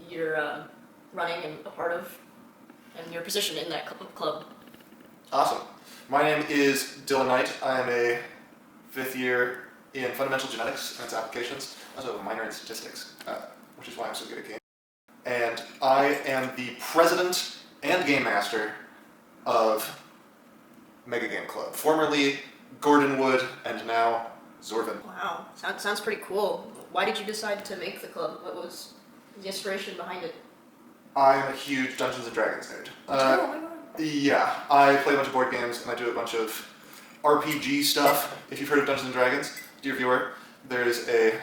you're running and a part of, and your position in that club. Awesome. My name is Dylan Knight. I am a 5th year in fundamental genetics and its applications. I also have a minor in statistics, which is why I'm so good at games. And I am the president and game master of Megagames Club, formerly Gordonwood and now Zorvin. Wow, sounds pretty cool. Why did you decide to make the club? What was the inspiration behind it? I'm a huge Dungeons & Dragons nerd. Oh my god. Yeah, I play a bunch of board games and I do a bunch of RPG stuff. If you've heard of Dungeons & Dragons, dear viewer, there is a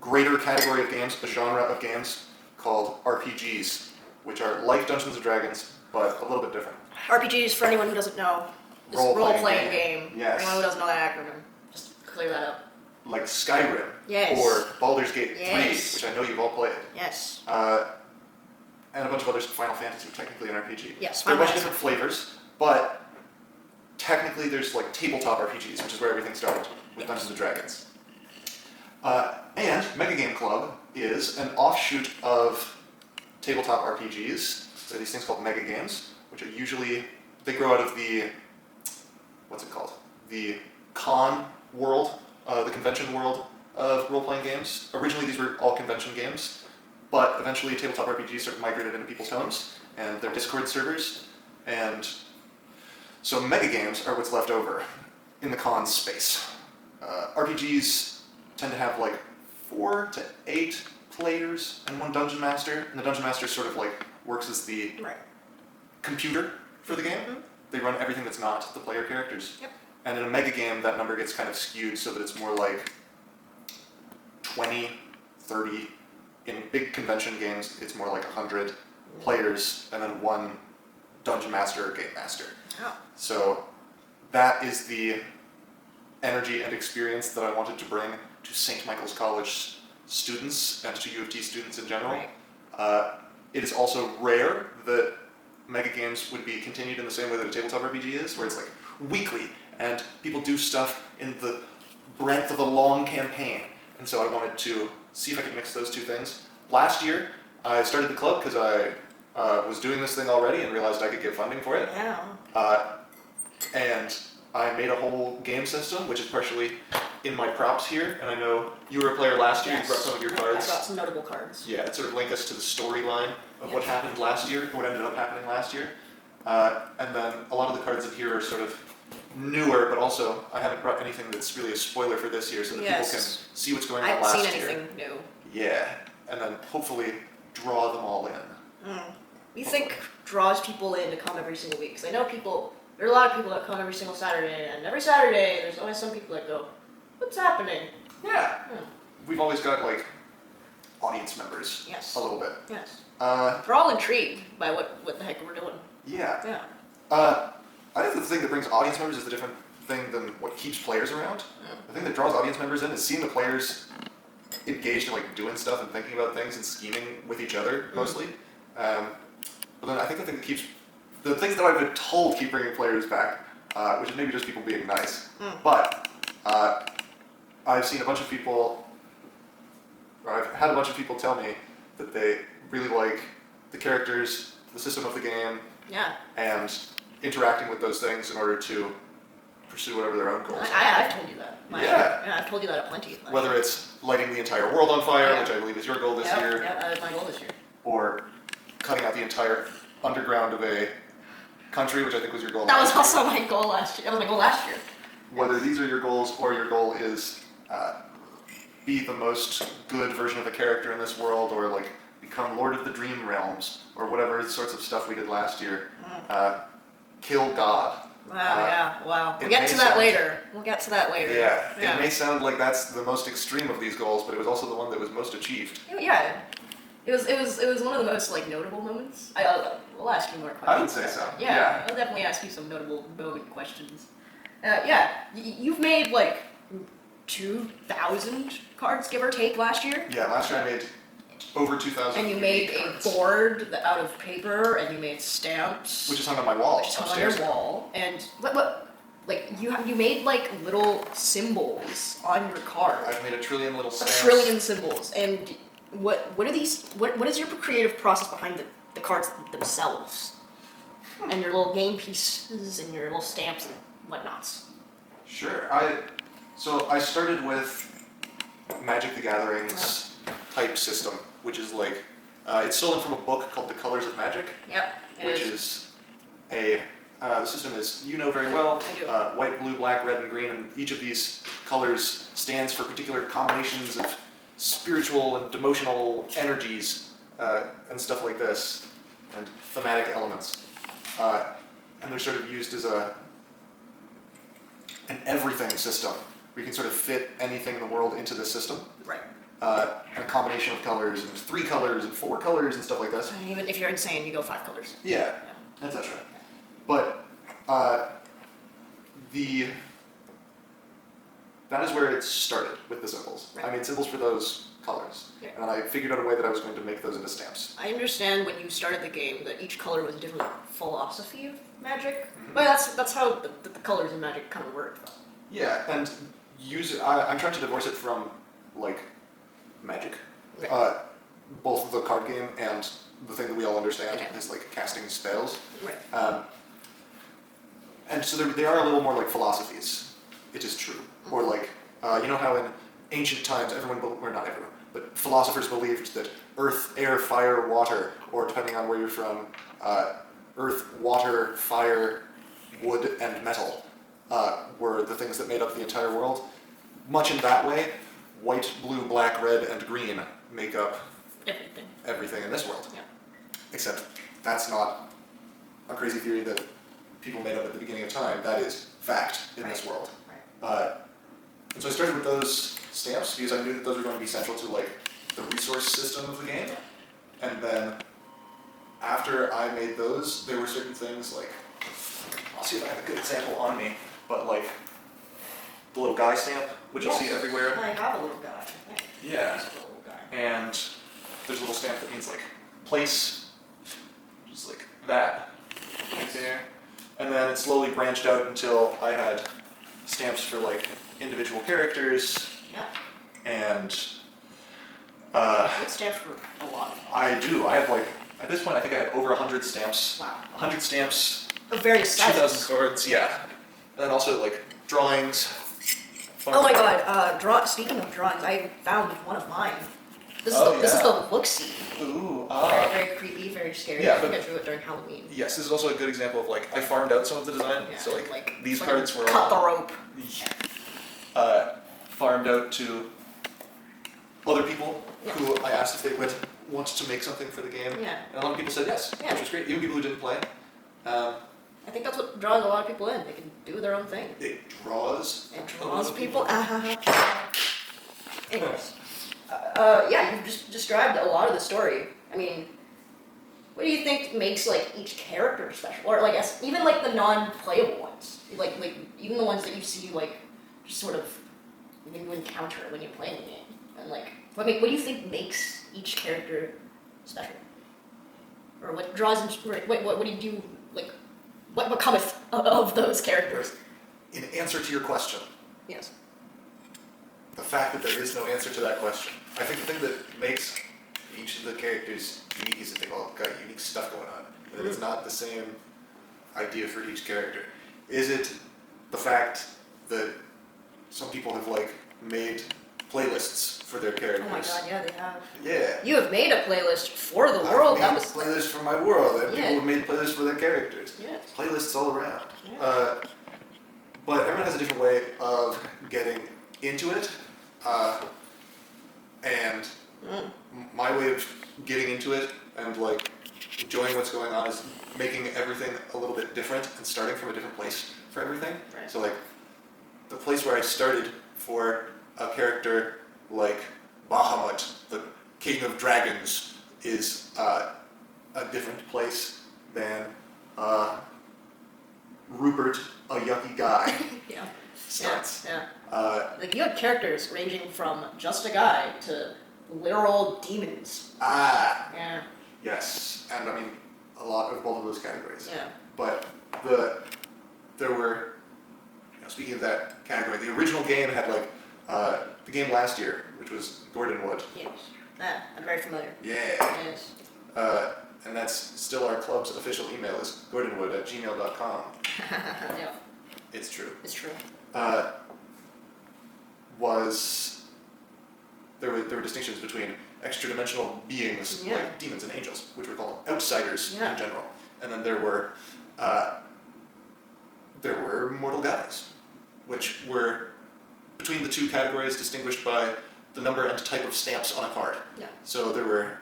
greater category of games, a genre of games, called RPGs, which are like Dungeons & Dragons, but a little bit different. RPGs, for anyone who doesn't know, is a role-playing game. Yes. For anyone who doesn't know that acronym, just clear that up. Like Skyrim, Yes. or Baldur's Gate 3, Yes. which I know you've all played. Yes. And a bunch of others. Final Fantasy, technically an RPG. Yes, there are a Final bunch of Fantasy. different flavors, but technically there's like tabletop RPGs, which is where everything started with Dungeons & Dragons. And Megagames Club is an offshoot of tabletop RPGs. There are these things called Megagames, which are usually, they grow out of the, what's it called? The con world, the convention world of role-playing games. Originally these were all convention games, but eventually tabletop RPGs sort of migrated into people's homes and their Discord servers, and so Megagames are what's left over in the con space. RPGs tend to have like 4 to 8 players and one dungeon master, and the dungeon master sort of like works as the computer for the game. Mm-hmm. They run everything that's not the player characters. Yep. And in a mega game, that number gets kind of skewed so that it's more like 20, 30. In big convention games, it's more like 100 players and then one dungeon master or game master. Oh. So that is the energy and experience that I wanted to bring to St. Michael's College students and to U of T students in general. Right. It is also rare that Megagames would be continued in the same way that a tabletop RPG is, where it's like weekly and people do stuff in the breadth of a long campaign. And so I wanted to see if I could mix those two things. Last year, I started the club because I was doing this thing already and realized I could get funding for it. Yeah. And I made a whole game system, which is partially in my props here. And I know you were a player last year. Yes. You brought some of your cards. I got some notable cards. Yeah, it sort of link us to the storyline of what happened last year, what ended up happening last year. And then a lot of the cards in here are sort of newer, but also I haven't brought anything that's really a spoiler for this year so that people can see what's going on last year. I haven't seen anything new. Yeah, and then hopefully draw them all in. What do you think draws people in to come every single week? Because I know there are a lot of people that come every single Saturday, and every Saturday there's always some people that go, what's happening? Yeah. We've always got like audience members. Yes. A little bit. Yes. They're all intrigued by what the heck we're doing. Yeah. Yeah. I think the thing that brings audience members is a different thing than what keeps players around. The thing that draws audience members in is seeing the players engaged in like doing stuff and thinking about things and scheming with each other mostly. But then I think the thing that keeps, the things that I've been told keep bringing players back, which is maybe just people being nice. But I've seen a bunch of people, or I've had a bunch of people tell me that they really like the characters, the system of the game, and interacting with those things in order to pursue whatever their own goals are. I've told you that. Yeah, I've told you that plenty. Whether it's lighting the entire world on fire, which I believe is your goal this year. Yeah, that is my goal this year. Or cutting out the entire underground of a country, which I think was your goal That was last year. also my goal last year. That was my goal last year. Whether these are your goals or your goal is be the most good version of a character in this world, or like become Lord of the Dream Realms, or whatever sorts of stuff we did last year. Kill God. Wow. We'll get to that later. Yeah, it may sound like that's the most extreme of these goals, but it was also the one that was most achieved. Yeah. It was one of the most like notable moments. I'll ask you more questions. I would say so. Yeah. I'll definitely ask you some notable moment questions. You've made like 2,000 cards, give or take, last year. Yeah, last year I made over 2,000. And you made cards. A board out of paper, and you made stamps, which is hung on my wall. Which is hung on your wall. And what? Like you made like little symbols on your card. I've made a trillion little stamps. A trillion symbols, and what are these? What is your creative process behind the cards themselves, and your little game pieces and your little stamps and whatnots? Sure. So I started with Magic the Gathering's type system, which is like it's stolen from a book called The Colors of Magic, Yep. which is a the system is very well I do. white, blue, black, red, and green, and each of these colors stands for particular combinations of spiritual and emotional energies and stuff like this, and thematic elements, and they're sort of used as an everything system. We can sort of fit anything in the world into this system. Right. A combination of colors, and 3 colors, and 4 colors, and stuff like this. And even if you're insane, you go 5 colors. Yeah, that's right. But that is where it started with the symbols. Right. I made symbols for those colors, Yeah. and I figured out a way that I was going to make those into stamps. I understand when you started the game that each color was a different philosophy of Magic. But that's how the colors in Magic kind of work. Yeah, and I'm trying to divorce it from like Magic, Right. both the card game and the thing that we all understand Okay. is like casting spells. Right. And so they are a little more like philosophies. It is true. Or like, you know how in ancient times or not everyone, but philosophers believed that earth, air, fire, water, or depending on where you're from, earth, water, fire, wood, and metal were the things that made up the entire world. Much in that way, white, blue, black, red, and green make up everything in this world. Yeah. Except that's not a crazy theory that people made up at the beginning of time. That is fact in this world. Right. And so I started with those stamps because I knew that those were going to be central to like the resource system of the game. And then after I made those, there were certain things like, I'll see if I have a good example on me, but like the little guy stamp, which you'll see everywhere. I have a little guy. I think. Yeah. Just a little guy. And there's a little stamp that means like place, just like that, right there. And then it slowly branched out until I had stamps for like individual characters, Yeah. and It stands for a lot. I do. I have like, at this point I think I have over 100 stamps. Wow. 100 stamps, Of various 2,000 sizes. cards, yeah. And then also like drawings. Oh my god, speaking of drawings, I found one of mine. This is the look-see. Ooh, Very, very creepy, very scary. Yeah, I think but- I drew it during Halloween. Yes, this is also a good example of like, I farmed out some of the design. Yeah, So like these like cards were cut all the rope. farmed out to other people Yeah. who I asked if they would want to make something for the game. Yeah. And a lot of people said yes, Yeah. which was great. Even people who didn't play. I think that's what draws a lot of people in. They can do their own thing. It draws. It a lot draws of people. Anyways, yeah, you've just described a lot of the story. I mean, what do you think makes like each character special, or like even like the non-playable ones, like even the ones that you see like just sort of when you encounter when you're playing the game, and like what do you think makes each character special, or what draws them? What do you do? Like, what cometh of those characters? In answer to your question, Yes. the fact that there is no answer to that question. I think the thing that makes each of the characters unique is that they've all got unique stuff going on. That it's not the same idea for each character. Is it the fact that some people have like made playlists for their characters? Oh my god, yeah, they have. Yeah. You have made a playlist for the world. I've That made was playlists for my world, and Yeah. people have made playlists for their characters. yeah. Playlists all around. Yeah. But everyone has a different way of getting into it, and my way of getting into it and like enjoying what's going on is making everything a little bit different and starting from a different place for everything. Right. So like the place where I started for a character like Bahamut, the King of Dragons, is a different place than Rupert, a yucky guy, Yeah. starts. Yeah. Uh, You had characters ranging from just a guy to literal demons. Yeah, Yeah. and I mean a lot of both of those categories. Yeah. But there were, speaking of that category, the original game had like the game last year, which was Gordonwood, Yes. I'm very familiar. Yeah. Yes. And that's still our club's official email is gordonwood@gmail.com. Yeah. It's true. It's true. There were distinctions between extra-dimensional beings like demons and angels, which were called outsiders in general, and then there were mortal guys, which were between the two categories distinguished by the number and type of stamps on a card. Yeah. So there were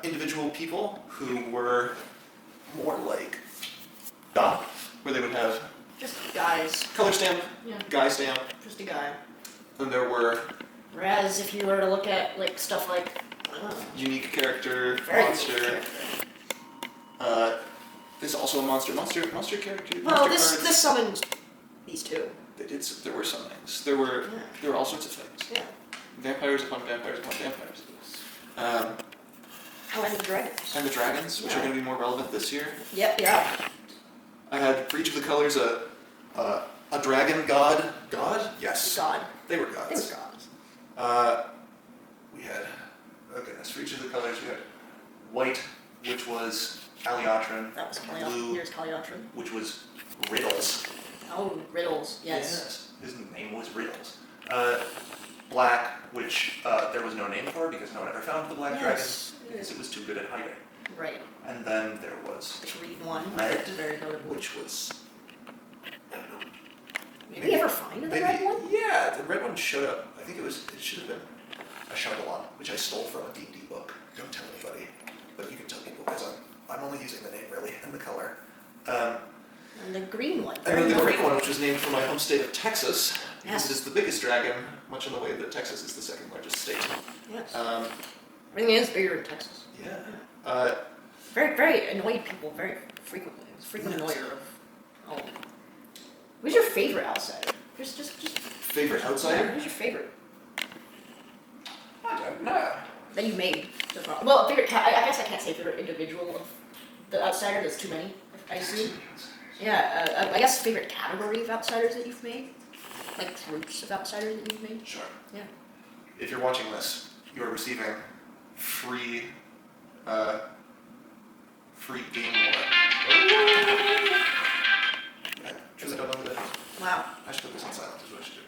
individual people who were more like God, where they would have just guys. Color stamp, guy stamp. Just a guy. And there were. Whereas if you were to look at like stuff like unique character, monster. There's also a monster character. Well, this summons these two. They did. There were some things. There were all sorts of things. Yeah. Vampires upon vampires upon vampires. And the dragons. And the dragons, which are going to be more relevant this year. Yep. Yeah. I had for each of the colors a dragon god. God? Yes. God. They were gods. They were gods. We had, oh goodness, for each of the colors we had white, which was Aliatron. That was Caliatron. Blue, Here's Caliatron. which was Riddles. Oh, Riddles, yes. His name was Riddles. Black, which there was no name for because no one ever found the black dragon because it was too good at hiding. Right. And then there was The green one. red, Very notable. which was, I don't know. Did we ever find the red one? Yeah, the red one showed up. I think it should have been a Shyamalan, which I stole from a D&D book. Don't tell anybody, but you can tell people because I'm only using the name really and the color. And the green one. And then the green one, which was named for my home state of Texas, because Yes. it is the biggest dragon, much in the way that Texas is the second largest state. Yes. Um, Everything is bigger in Texas. yeah. Very, very annoyed people very frequently. It's a frequent annoyer of all. Who's your favorite outsider? Just Favorite outsider? Who's your favorite I don't know. that you made so far? Well, favorite. I guess I can't say favorite individual of the outsider. There's too many. I assume. Yeah. I guess favorite category of outsiders that you've made, like groups of outsiders that you've made. Sure. Yeah. If you're watching this, you are receiving free game lore. I truly don't know who that is. Wow. I should put this on silent, is what I should do.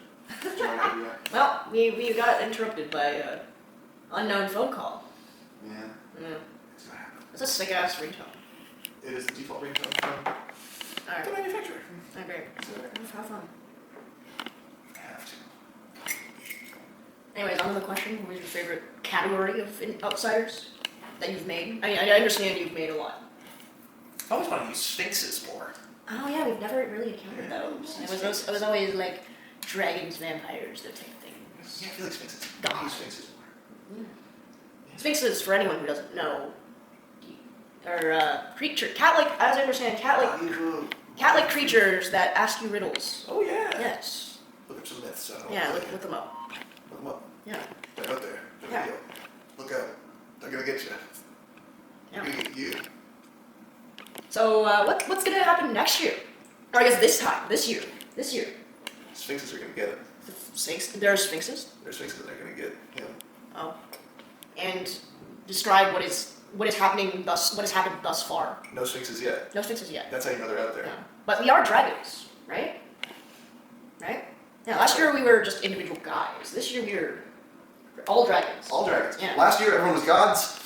Do you want to do that? Well, we got interrupted by an unknown phone call. Yeah. Yeah. It's gonna happen. It's a sick ass ringtone. It is the default ringtone from the Alright. manufacturer. Okay. So, Have fun. I have to. Anyways, on to the question. What is your favorite category of outsiders that you've made? I mean, I understand you've made a lot. I always want to use sphinxes more. Oh yeah, we've never really encountered those. It was always like dragons, vampires, those type of things. Yeah, I feel like sphinxes. God. I use sphinxes more. Sphinxes, for anyone who doesn't know, are creature cat-like. As I understand, cat-like creatures that ask you riddles. Oh yeah. Yes. Look up some myths. Yeah, look them up. Look them up. Yeah. They're out there. They're Yeah. real. Look out. They're gonna get you. They're Yeah. gonna get you. So what's gonna happen next year? Or I guess this year. Sphinxes are gonna get it. There are sphinxes. There's sphinxes that are gonna get him. Oh. And describe what has happened thus far. No sphinxes yet. No sphinxes yet. That's how you know they're out there. Yeah. But we are dragons, right? Right? Yeah, last year we were just individual guys. This year we're all dragons. All dragons. Yeah. Last year everyone was gods.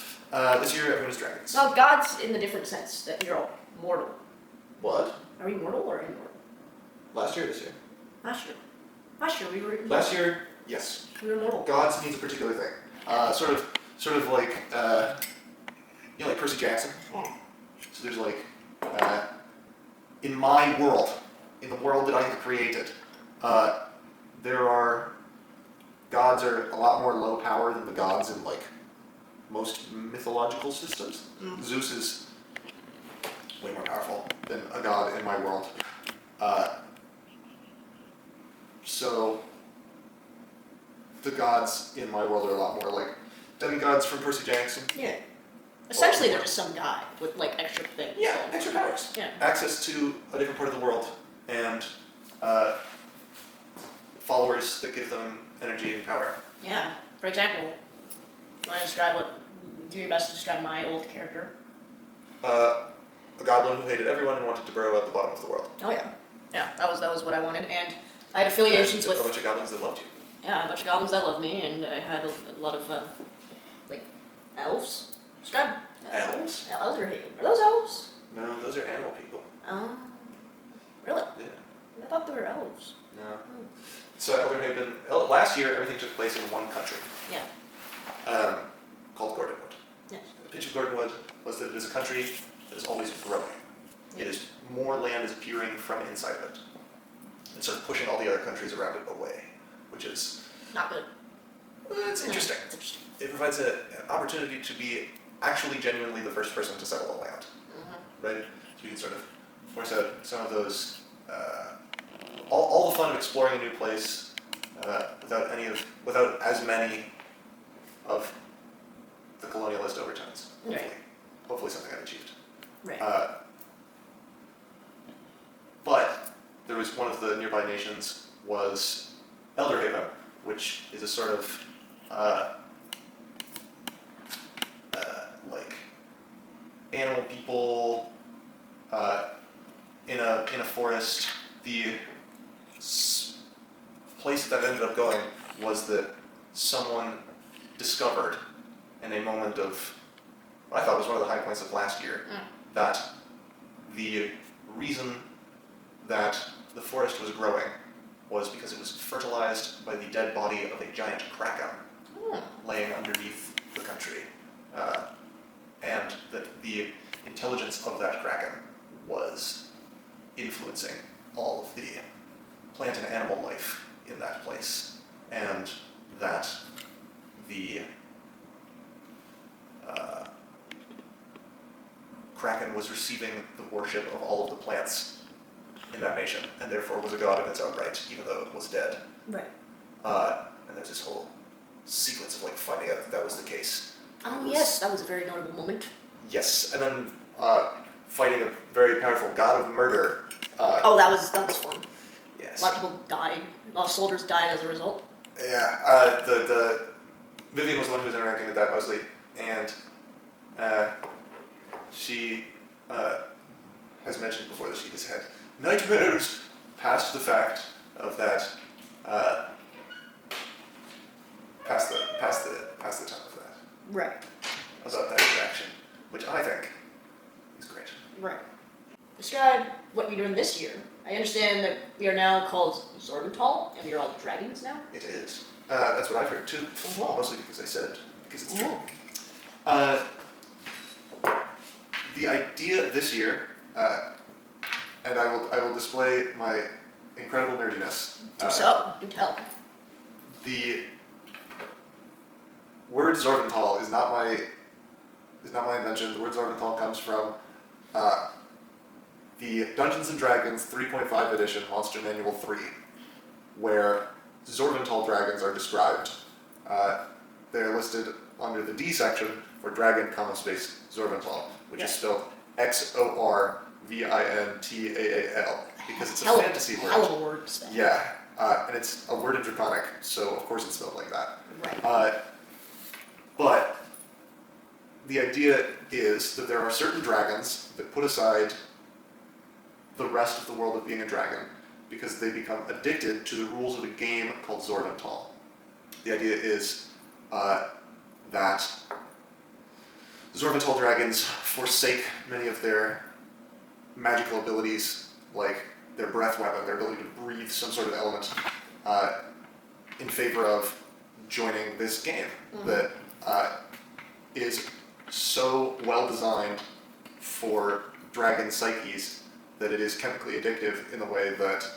This year everyone is dragons. Well, gods in the different sense that you're all mortal. What? Are we mortal or immortal? Last year or this year? Last year we were. Last year, yes. We were mortal. Gods means a particular thing. Sort of like, you know, like Percy Jackson. Oh. So there's like, in my world, in the world that I have created, gods are a lot more low power than the gods in like most mythological systems. Zeus is way more powerful than a god in my world. So the gods in my world are a lot more like demigods from Percy Jackson. Yeah. Essentially, they're just some guy with like extra things. Yeah, extra powers. Yeah. Access to a different part of the world and followers that give them energy and power. Yeah. For example, Want to do your best to describe my old character? A goblin who hated everyone and wanted to burrow at the bottom of the world. Oh yeah. Yeah, that was what I wanted, and I had affiliations And with a bunch of goblins that loved you. a bunch of goblins that loved me, and I had a lot of like elves. Describe Elves? Elderhaven. Are those elves? No, those are animal people. Oh, really? Yeah. I thought they were elves. No. So Elderhaven, last year everything took place in one country. Yeah. Called Gordonwood. Yes. The pitch of Gordonwood was that it is a country that is always growing. It is more land is appearing from inside of it. And sort of pushing all the other countries around it away, which is Not good. it's interesting. It's interesting. It provides an opportunity to be actually genuinely the first person to settle a land, right? So you can sort of force out some of those, all the fun of exploring a new place without as many of the colonialist overtones. Right. Hopefully something I've achieved. Right. But there was one of the nearby nations was Elderhaven, which is a sort of like animal people in a forest. The place that ended up going was that someone discovered in a moment of what I thought was one of the high points of last year that the reason that the forest was growing was because it was fertilized by the dead body of a giant kraken laying underneath the country. And that the intelligence of that kraken was influencing all of the plant and animal life in that place. And that the kraken was receiving the worship of all of the plants in that nation, and therefore was a god in its own right, even though it was dead. Right. And there's this whole sequence of like finding out that was the case. Oh yes, that was a very notable moment. Yes, and then fighting a very powerful god of murder. That was fun. Yes. A lot of people died. A lot of soldiers died as a result. Yeah. The Vivian was the one who was interacting with that mostly, and she has mentioned before that she has had nightmares past the fact of that. Past the time of that. Right. About that interaction, which I think is great. Right. Describe what you're doing this year. I understand that we are now called Zorbental, and we are all dragons now. It is. That's what I've heard too. Oh. Mostly because I said it, because it's true. Oh. The idea this year, and I will display my incredible nerdiness. Do tell. The word Zorbental is not my invention. The word Zorbental comes from the Dungeons & Dragons 3.5 edition Monster Manual 3, where Zorbental dragons are described. They're listed under the D section for dragon, space Zorbental, which is spelled Xorvintal, because it's a fantasy word. Hell of a word. Yeah, and it's a word in Draconic, so of course it's spelled like that. Right. But the idea is that there are certain dragons that put aside the rest of the world of being a dragon because they become addicted to the rules of a game called Zorbental. The idea is that Zorbental dragons forsake many of their magical abilities, like their breath weapon, their ability to breathe some sort of element, in favor of joining this game that is so well designed for dragon psyches that it is chemically addictive in the way that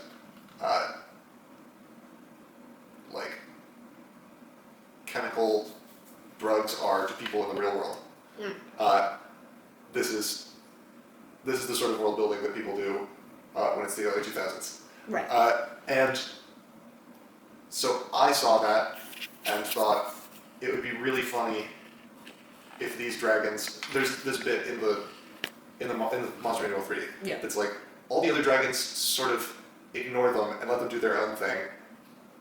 like chemical drugs are to people in the real world. This is the sort of world building that people do when it's the early 2000s. Right. And so I saw that and thought it would be really funny if these dragons. There's this bit in the Monster Manual 3 that's like all the other dragons sort of ignore them and let them do their own thing,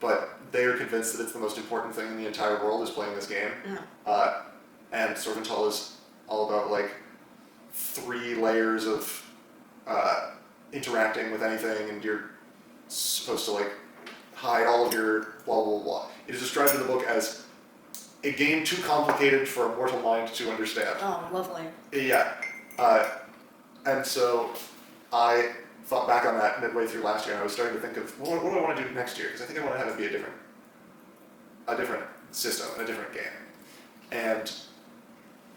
but they are convinced that it's the most important thing in the entire world is playing this game. And Sorvental is all about like 3 layers of interacting with anything, and you're supposed to like hide all of your blah blah blah. It is described in the book as a game too complicated for a mortal mind to understand. Oh, lovely. Yeah. And so I thought back on that midway through last year, and I was starting to think of, well, what do I want to do next year? Because I think I want to have it be a different system, a different game. And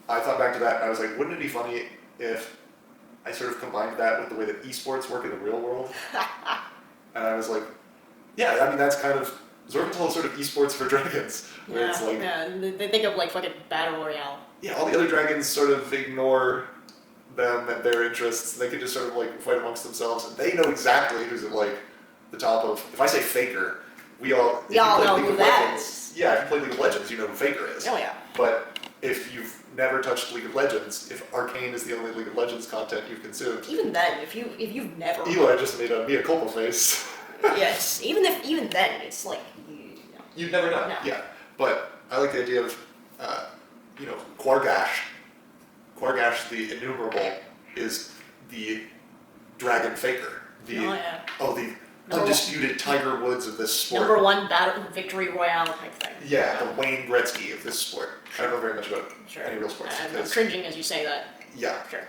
I thought back to that, and I was like, wouldn't it be funny if I sort of combined that with the way that esports work in the real world? And I was like, yeah, I mean, that's kind of, Zorbental is sort of esports for dragons. Where it's like, they think of like fucking battle royale. Yeah, all the other dragons sort of ignore them and their interests. They can just sort of like fight amongst themselves, and they know exactly who's at like the top of. If I say Faker, we all know who that is. Yeah, if you play League of Legends, you know who Faker is. Oh yeah. But if you've never touched League of Legends, if Arcane is the only League of Legends content you've consumed, even then, if you've never. Eli just made a mea culpa face. Yes, even then, it's like You'd never know. No. Yeah, but I like the idea of, Quargash. Quargash the Innumerable is the Dragon Faker. The undisputed Tiger Woods of this sport. #1 battle victory royale type thing. Yeah, the Wayne Gretzky of this sport. I don't know very much about Sure. any real sports. I'm cringing as you say that. Yeah. Sure.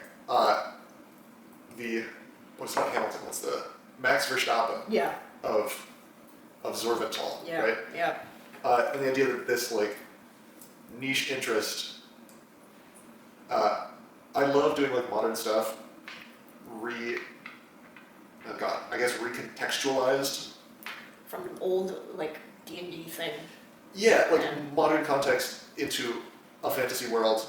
What's not Hamilton? What's the Max Verstappen? Yeah. Of Zorvental, Yeah. right? Yeah. And the idea that this like niche interest. I love doing like modern stuff. Recontextualized. From an old like D&D thing. Yeah, like modern context into a fantasy world,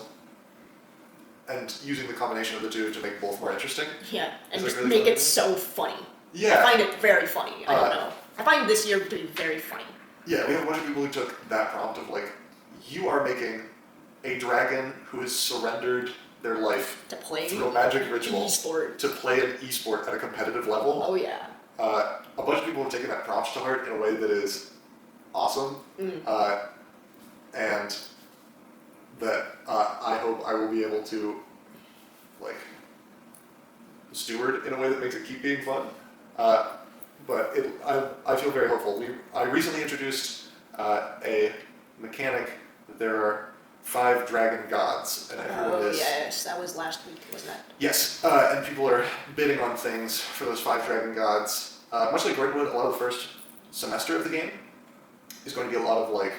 and using the combination of the two to make both more interesting. Yeah, and Is just really make fun? it so funny. Yeah. I find it very funny. I don't know. I find this year to be very funny. Yeah, we have a bunch of people who took that prompt of like, you are making a dragon who has surrendered their life To play through a magic ritual e-sport. to play an esport at a competitive level. Oh yeah. A bunch of people have taken that prompt to heart in a way that is awesome, and that I hope I will be able to like steward in a way that makes it keep being fun. But I feel very hopeful. I recently introduced a mechanic that there are 5 dragon gods, and everyone is... yes, that was last week, wasn't it? Yes, and people are bidding on things for those 5 dragon gods. Much like Gordonwood, a lot of the first semester of the game is going to be a lot of like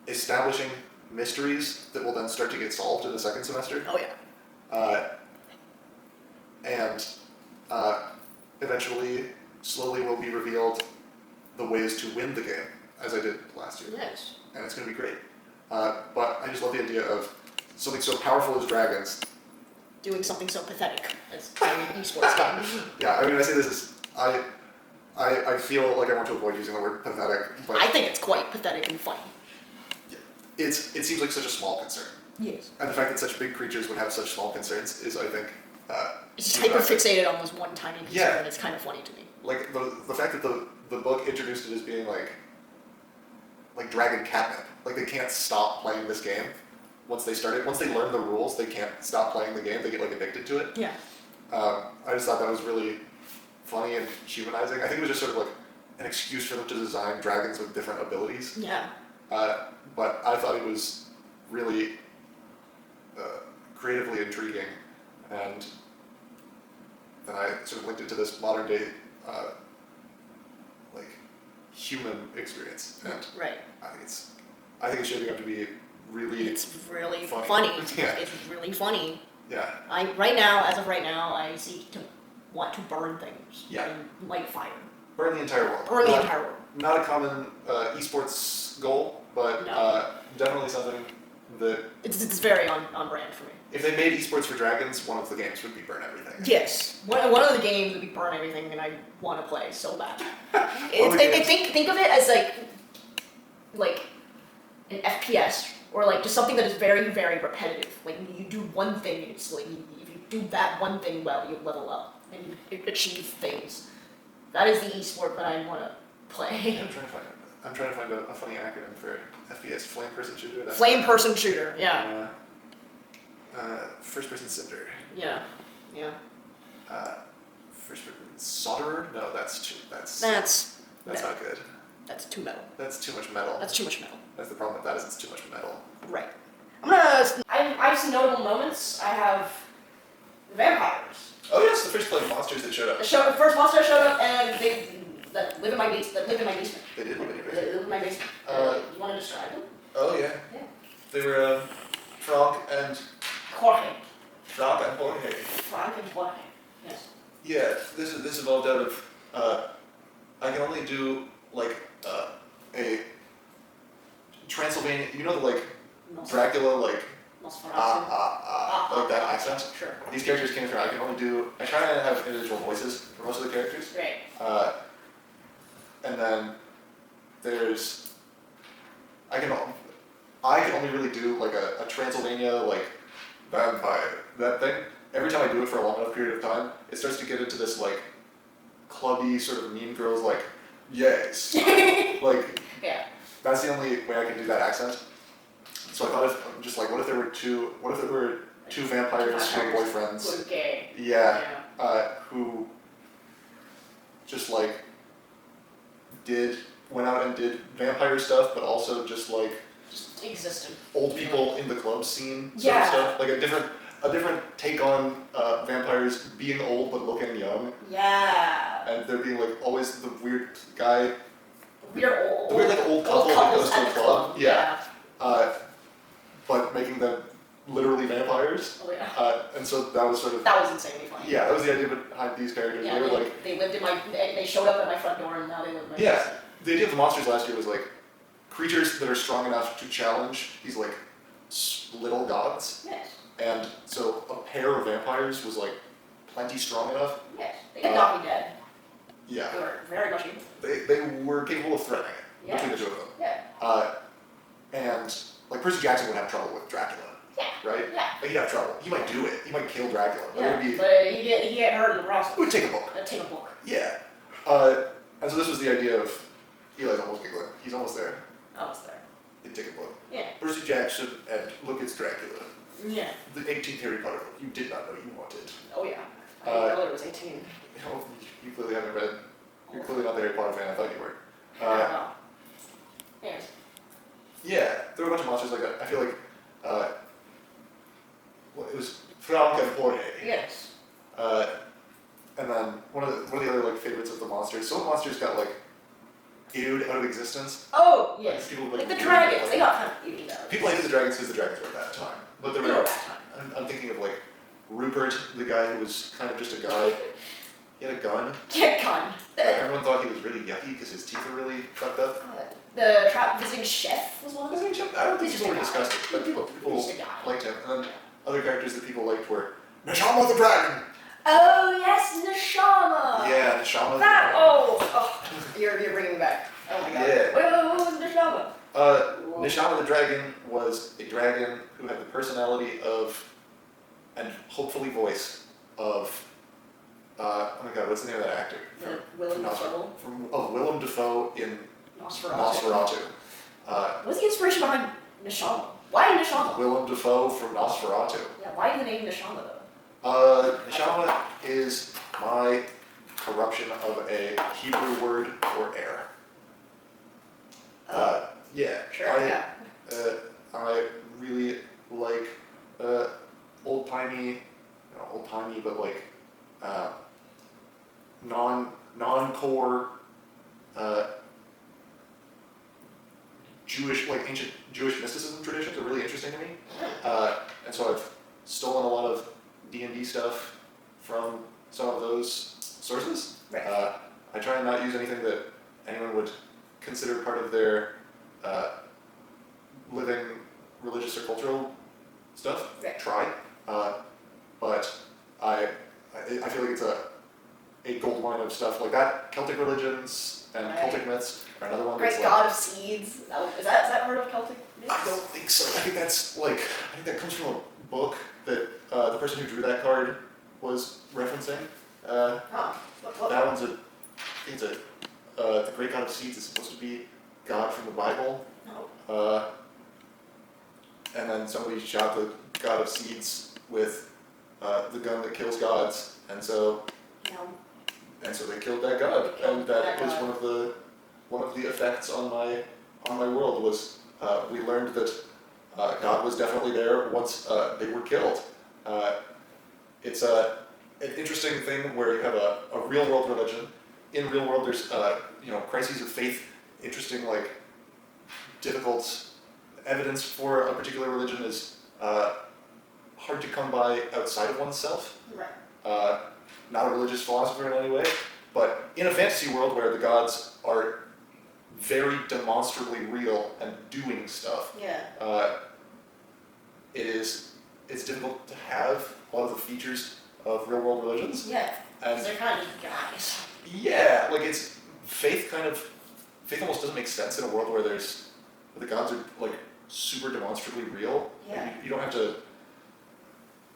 establishing mysteries that will then start to get solved in the second semester. Oh yeah. And eventually, slowly will be revealed the ways to win the game, as I did last year. Yes. And it's going to be great. But I just love the idea of something so powerful as dragons. Doing something so pathetic as playing an esports game. Yeah, I mean, I say this as I feel like I want to avoid using the word pathetic, but I think it's quite pathetic and funny. it seems like such a small concern. Yes. And the fact that such big creatures would have such small concerns is, I think, It's just hyper fixated on this one tiny concern, Yeah. and it's kind of funny to me. like the fact that the book introduced it as being like dragon catnip. Like they can't stop playing this game once they start it. Once they learn the rules, they can't stop playing the game. They get like addicted to it. Yeah. I just thought that was really funny and humanizing. I think it was just sort of like an excuse for them to design dragons with different abilities. Yeah. But I thought it was really creatively intriguing, and then I sort of linked it to this modern day like human experias, and Right. I think it's shaping up to be really It's really funny. funny. Yeah. It's really funny. Yeah. As of right now, I seek to want to burn things. Yeah. And light fire. Burn the entire world. Burn the entire world. Not a common esports goal, but No. definitely something that It's very on brand for me. if they made esports for dragons, one of the games would be burn everything. Yes. One of the games would be burn everything, and I want to play so bad. Think of it as like an FPS, or like just something that is very, very repetitive. Like you do one thing, and it's like if you do that one thing well, you level up and you achieve things. That is the esport that I want to play. I'm trying to find a funny acronym for FPS. Flame person shooter. That's Flame person shooter. Yeah. First person cinder. Yeah. Yeah. First person solderer. No, that's That's not good. That's too metal. That's too much metal. That's too much metal. That's the problem with that is it's too much metal. Right. I have some notable moments. I have vampires. Oh yes, the first like monsters that showed up. The first monster showed up, and that live in my basement. They did live in your They basement. live in my basement. You want to describe them? Oh yeah. Yeah. They were Frog and Jorge. Jorge. Frank and Jorge. Yes. Yeah, this evolved out of I can only do like a Transylvania. You know the like Dracula like Nosferatu. like that accent. Sure. These characters came from. I can only do. I try to have individual voices for most of the characters. Great. And then there's. I can only really do like a Transylvania like vampire that thing. Every time I do it for a long enough period of time, it starts to get into this like clubby sort of Mean Girls like yes, like Yeah. that's the only way I can do that accent. So I thought if just like what if there were two vampires who were boyfriends? Okay. Yeah. Who just like went out and did vampire stuff, but also just Existed. old people in the club scene sort Yeah. of stuff, like a different take on vampires being old but looking young, Yeah. and there being like always the weird guy, The weird like old couple that couples goes to at a the club, Yeah. but making them literally vampires, Oh yeah. and so that was sort of That was insanely funny. that was the idea behind these characters. Yeah, They were like they lived in they showed up at my front door and now they live in my Yeah. basement. The idea of the monsters last year was like creatures that are strong enough to challenge these like little gods. Yes. And so a pair of vampires was like plenty strong enough. Yes. They could not be dead. Yeah. They were very much evil. They were capable of threatening it between the two of them. Yeah. And like Percy Jackson would have trouble with Dracula. Yeah. Right? Yeah. Like, he'd have trouble. He might do it. He might kill Dracula. But Yeah. it would be But he get hurt in the process. it would take a book. It'd take a book. Yeah. And so this was the idea of Eli's almost giggling. He's almost there. I was there. It'd take a book. Yeah. Percy Jackson and look, it's Dracula. Yeah. The 18th Harry Potter book you did not know you wanted. Oh yeah. I didn't know it was 18. You know, you clearly haven't read. You're clearly not the Harry Potter fan I thought you were. I don't know. Yes. Yeah, there were a bunch of monsters like that. I feel like, well, it was Frank and Jorge. Yes. And then one of the other like favorites of the monsters. Some monsters got like eared out of existence. Oh yes. People Like the eared, dragons, like- they got kind of eaten out. People hated the dragons because the dragons were a bad time. But there They were were. a bad time. I'm thinking of like Rupert, the guy who was kind of just a guy. He had a gun. Get gun. Everyone thought he was really yucky because his teeth were really fucked up. The trap visiting chef was one of them. I don't think He's people were just a guy. disgusted, but people He's just a guy. liked him. And then other characters that people liked were Neshama the Dragon. Oh yes, Neshama. Yeah, Neshama. That you're bringing me back. Oh my god. Yeah. What was Neshama? Neshama the Dragon was a dragon who had the personality of, and hopefully voice of, oh my god, what's the name of that actor? Willem Dafoe. Of Willem Dafoe in Nosferatu. What's the inspiration behind Neshama? Why Neshama? Willem Dafoe from Nosferatu. Yeah, why the name Neshama though? Neshama is my corruption of a Hebrew word for air. Yeah. Sure. I really like old-timey, but like non-core Jewish, like ancient Jewish mysticism traditions are really interesting to me. And so I've stolen a lot of D&D stuff from some of those sources. Right. I try and not use anything that anyone would consider part of their living religious or cultural stuff. Right. Try. But I feel like it's a gold mine of stuff like that. Celtic religions and Right. Celtic myths are another one. Great that's god of seeds. Is that part of Celtic myths? I don't think so. I think that comes from a book that the person who drew that card was referencing. Huh. What? That one's I think it's the great god of seeds is supposed to be God from the Bible. No. And then somebody shot the god of seeds with the gun that kills gods, and so No. they killed that god, and that was one of the effects on my world was we learned that God was definitely there once they were killed. It's an interesting thing where you have a real world religion. In real world, there's crises of faith. Interesting, like difficult evidence for a particular religion is hard to come by outside of oneself. Right. Not a religious philosopher in any way, but in a fantasy world where the gods are very demonstrably real and doing stuff, Yeah. it's difficult to have a lot of the features of real world religions. Yeah. And They're kind of just guys. yeah, like faith almost doesn't make sense in a world where the gods are like super demonstrably real. Yeah. You don't have to.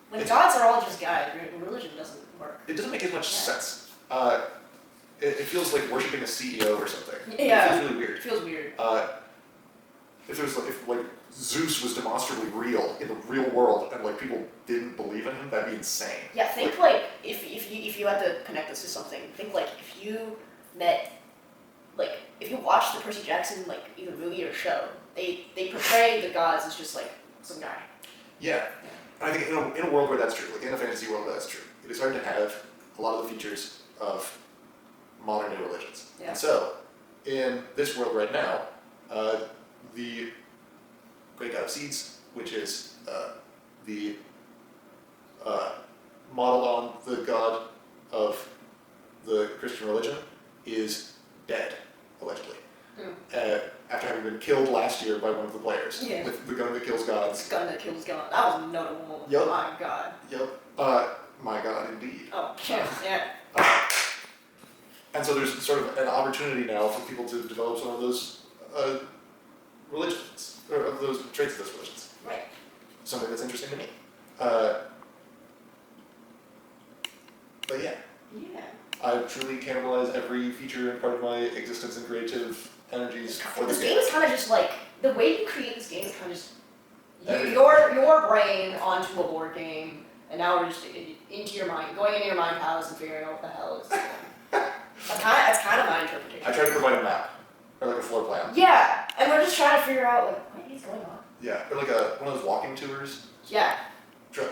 When gods are all just guys, religion doesn't work. It doesn't make as much sense. It feels like worshiping a CEO or something. Yeah. It feels really weird. It feels weird. If Zeus was demonstrably real in the real world and like people didn't believe in him, that'd be insane. Yeah, think like if you had to connect this to something, think like if you met, like if you watched the Percy Jackson like either movie or show, they portray the gods as just like some guy. Yeah. And I think in a world where that's true, like in a fantasy world where that's true, it is hard to have a lot of the features of modern day religions. Yeah. And so, in this world right now, the great god of seeds, which is the model on the god of the Christian religion, is dead, allegedly. After having been killed last year by one of the players with the gun that kills gods. Gun that kills God. That was a notable moment. Yep. My God. Yep. My god, indeed. Oh, yeah. And so there's sort of an opportunity now for people to develop some of those religions, or of those traits of those religions. Right. Something that's interesting to me. But yeah. Yeah. I truly cannibalize every feature and part of my existence and creative energies for This this game is kind of just like, the way you create this game is kind of just Everything. your brain onto a board game, and now we're just into your mind, going into your mind palace and figuring out what the hell is going on. That's kind of my interpretation. I try to provide a map, or like a floor plan. Yeah, and we're just trying to figure out like what is going on. Yeah, or like one of those walking tours. Yeah.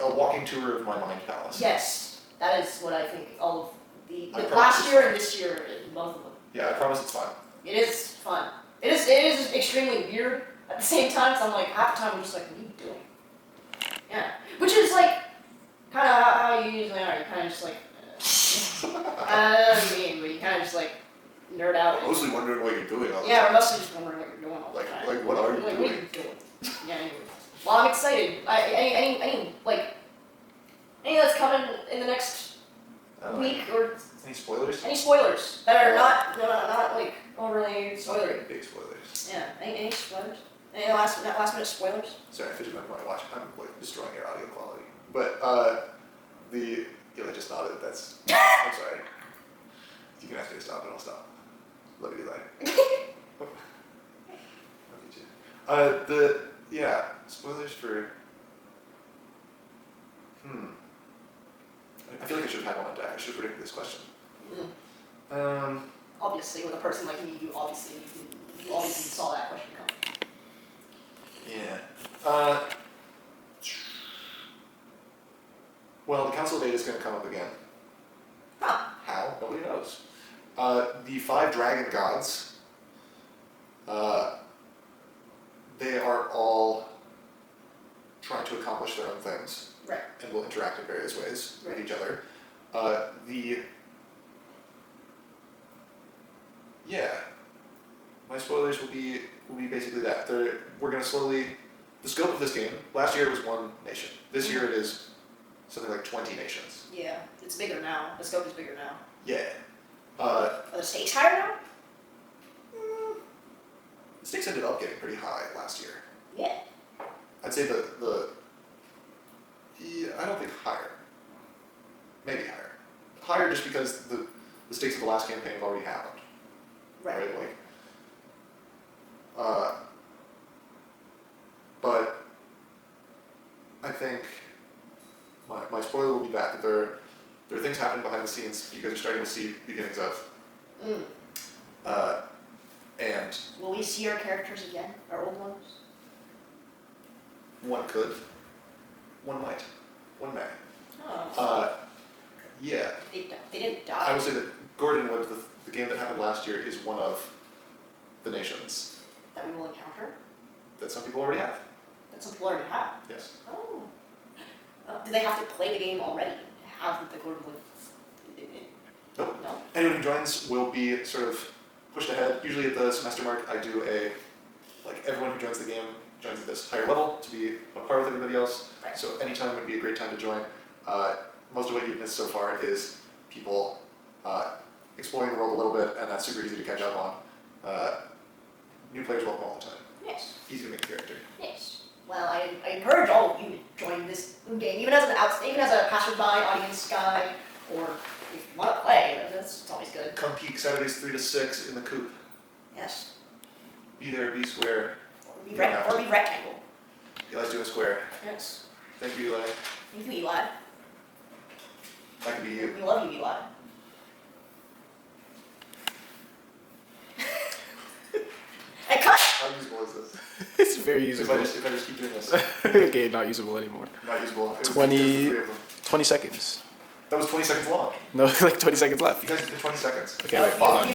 A walking tour of my mind palace. Yes, that is what I think all of the I last promise. year and this year, both of them. Yeah, I promise it's fun. It is fun. It is extremely weird at the same time, so I'm like, half the time I'm just like, what are you doing? Yeah. Which is like, kind of how you usually are. You kind of just like, I don't know what you mean, but you kind of just like, nerd out. I'm mostly wondering what you're doing all the Yeah, time. we're mostly just wondering what you're doing all the time. Like, what are you Like, doing? what are you doing? Yeah, anyway. Well, I'm excited. Any that's coming in the next week or Any spoilers? any spoilers that are not like overly spoilery. Big spoilers. Yeah, any spoilers? Any last minute spoilers? Sorry, I fidgeted my watch. I'm like destroying your audio quality. But I just nodded. That's. I'm sorry. You can ask me to stop, and I'll stop. Love you, later. Love you too. Spoilers for. I feel like I should have had one on deck. I should have predicted this question. Obviously, with a person like me, you obviously saw that question coming. Yeah. Well, the council date is going to come up again. Huh. How? Nobody knows. The 5 dragon gods, they are all trying to accomplish their own things. Right. And will interact in various ways with each other. My spoilers will be basically that. We're going to slowly. The scope of this game. Last year it was 1 nation. This year it is something like 20 nations. Yeah, it's bigger now. The scope is bigger now. Yeah. Are the stakes higher now? The stakes ended up getting pretty high last year. Yeah. I'd say I don't think higher. Maybe higher. Higher just because the stakes of the last campaign have already happened. Right. Like, but I think my spoiler will be that there are things happening behind the scenes you guys are starting to see beginnings of. And Will we see our characters again? Our old ones? one could, one might, one may. Oh. Yeah. They didn't die. I would say that Gordonwood, the game that happened last year, is one of the nations That we will encounter? that some people already have. That some people already have? Yes. Oh. Do they have to play the game already to have the Gordonwood? Nope. No? Anyone who joins will be sort of pushed ahead. Usually at the semester mark, I do everyone who joins the game joins at this higher level to be on par with everybody else. Right. So anytime would be a great time to join. Most of what you've missed so far is people exploring the world a little bit, and that's super easy to catch up on. New players welcome all the time. Yes. Easy to make a character. Yes. Well, I encourage all of you to join this game, even as a passerby, audience guy, or if you want to play, that's always good. Come peek Saturdays 3 to 6 in the coop. Yes. Be there, be square. Or be rectangle. Eli's doing square. Yes. Thank you, Eli. Thank you, Eli. That could be you. We love you, Eli. Hey, cut! How usable is this? It's very If usable. I just keep doing this, Okay, not usable anymore. not usable. It was 20 just the 3 of them. 20 seconds. That was 20 seconds long. No, like 20 seconds left. You guys did 20 seconds. Okay, wait, hold on.